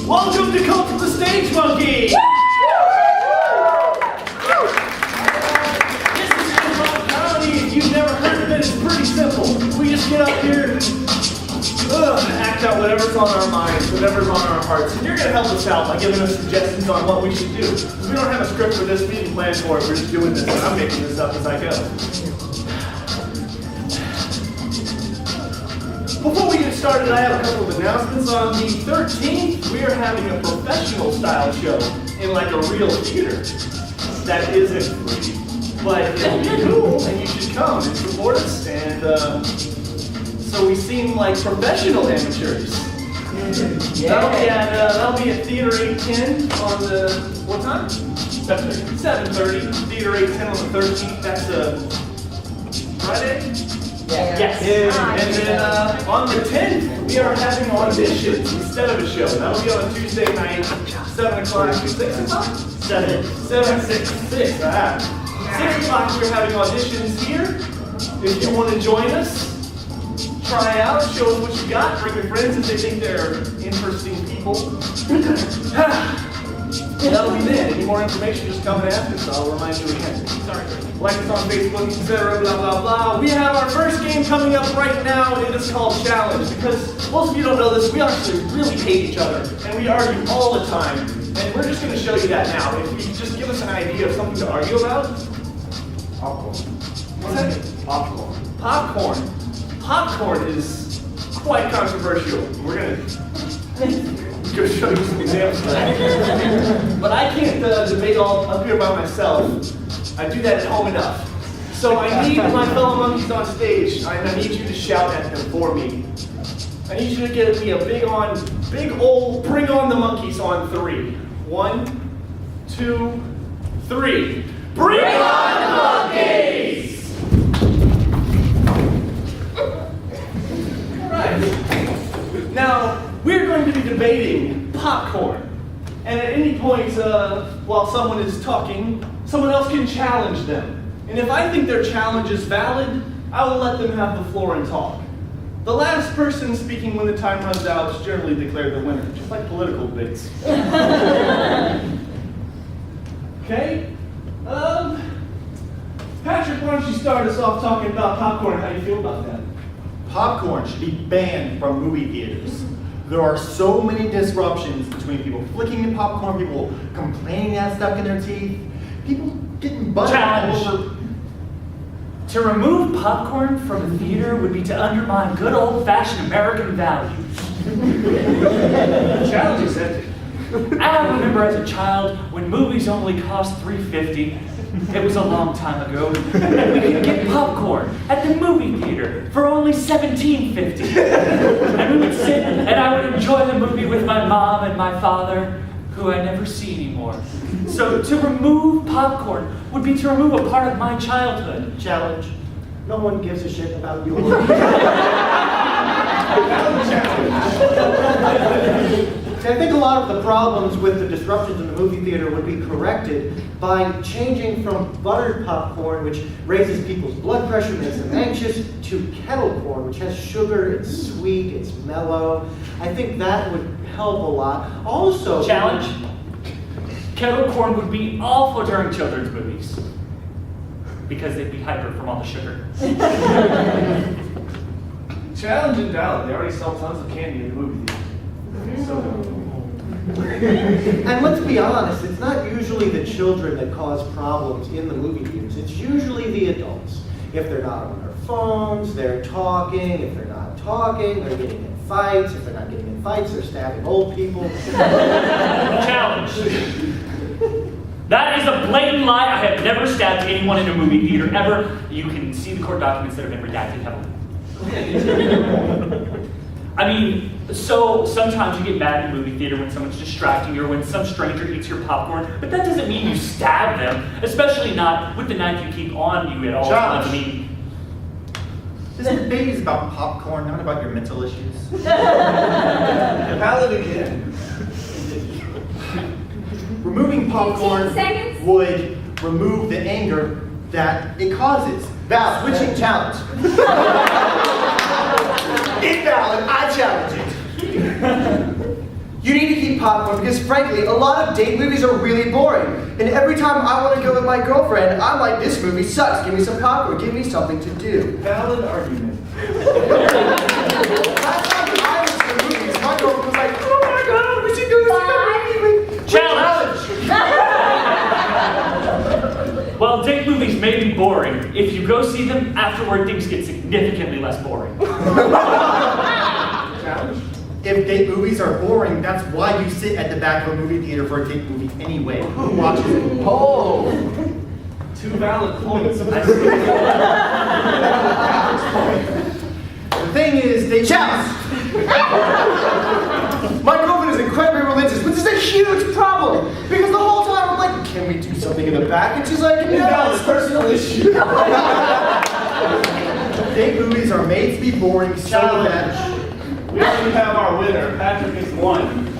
Welcome to Cult of the Stage Monkey! This is improv comedy. If you've never heard of it, it's pretty simple. We just get up here and act out whatever's on our minds, whatever's on our hearts. And you're going to help us out by giving us suggestions on what we should do. We don't have a script for this, we didn't plan for it, we're just doing this, and I'm making this up as I go. Before we get started, I have a couple of announcements. On the 13th, we are having a professional style show in like a real theater. That isn't free, but it'll be cool, and you should come and support us. And so we seem like professional amateurs. Yeah. That'll be at Theater 810 on the, what time? 7:30. 7:30. Theater 810 on the 13th. That's a Friday? Yes. And then on the 10th, we are having auditions instead of a show. That'll be on a Tuesday night, 7 o'clock, 6 o'clock? 6. 6 o'clock, we're having auditions here. If you want to join us, try out, show us what you got, bring your friends if they think they're interesting people. That'll be then. Any more information, just come and ask us. I'll remind you again. Sorry. Like us on Facebook, etc., blah, blah, blah. We have our first game coming up right now, and it is called Challenge. Because most of you don't know this, we actually really hate each other, and we argue all the time. And we're just going to show you that now. If you just give us an idea of something to argue about. Popcorn. What's that? Popcorn. Popcorn is quite controversial. We're going to show you some examples of that. But I can't debate all up here by myself. I do that at home enough. So I need my fellow monkeys on stage. I need you to shout at them for me. I need you to give me a big old bring on the monkeys on 3. 1, 2, 3. Bring on the monkeys! Alright. Now, we're going to be debating popcorn. And at any point while someone is talking, someone else can challenge them. And if I think their challenge is valid, I will let them have the floor and talk. The last person speaking when the time runs out is generally declared the winner, just like political debates. Okay? Patrick, why don't you start us off talking about popcorn? How do you feel about that? Popcorn should be banned from movie theaters. There are so many disruptions between people flicking the popcorn, people complaining that stuck in their teeth, people getting butter all over. To remove popcorn from a theater would be to undermine good old-fashioned American values. Challenge accepted. I remember as a child when movies only cost $3.50. It was a long time ago. We could get popcorn at the movie theater for only $17.50. And we would sit and I would enjoy the movie with my mom and my father, who I never see anymore. So to remove popcorn would be to remove a part of my childhood. Challenge. No one gives a shit about you. I think a lot of the problems with the disruptions in the movie theater would be corrected by changing from buttered popcorn, which raises people's blood pressure, makes them anxious, to kettle corn, which has sugar, it's sweet, it's mellow. I think that would help a lot. Also, Challenge. Kettle corn would be awful during children's movies because they'd be hyper from all the sugar. Challenge invalid. They already sell tons of candy in the movie theater. and let's be honest, it's not usually the children that cause problems in the movie theaters. It's usually the adults. If they're not on their phones, they're talking. If they're not talking, they're getting in fights. If they're not getting in fights, they're stabbing old people. Challenge. That is a blatant lie. I have never stabbed anyone in a movie theater ever. You can see the court documents that have been redacted heavily. I mean, so sometimes you get mad in a movie theater when someone's distracting you or when some stranger eats your popcorn, but that doesn't mean you stab them, especially not with the knife you keep on you at all times. I mean, this debate is about popcorn, not about your mental issues. Valid again. Removing popcorn would remove the anger that it causes. Val, switching challenge. Invalid, I challenge it. You need to keep eat popcorn because, frankly, a lot of date movies are really boring. And every time I want to go with my girlfriend, I'm like, this movie sucks. Give me some popcorn. Give me something to do. Valid argument. Last time I was to the movies, my girlfriend was like, oh my god, we should go see that movie. Challenge! While date movies may be boring, if you go see them, afterward things get significantly less boring. Challenge. If date movies are boring, that's why you sit at the back of a movie theater for a date movie anyway. Who watches it? Oh. Two valid points. The thing is, they Challenge! My girlfriend is incredibly religious, which is a huge problem. Because the whole time I'm like, can we do something in the back? And she's like, no, it's a personal issue. date movies are made to be boring so that We already have our winner. Patrick is 1.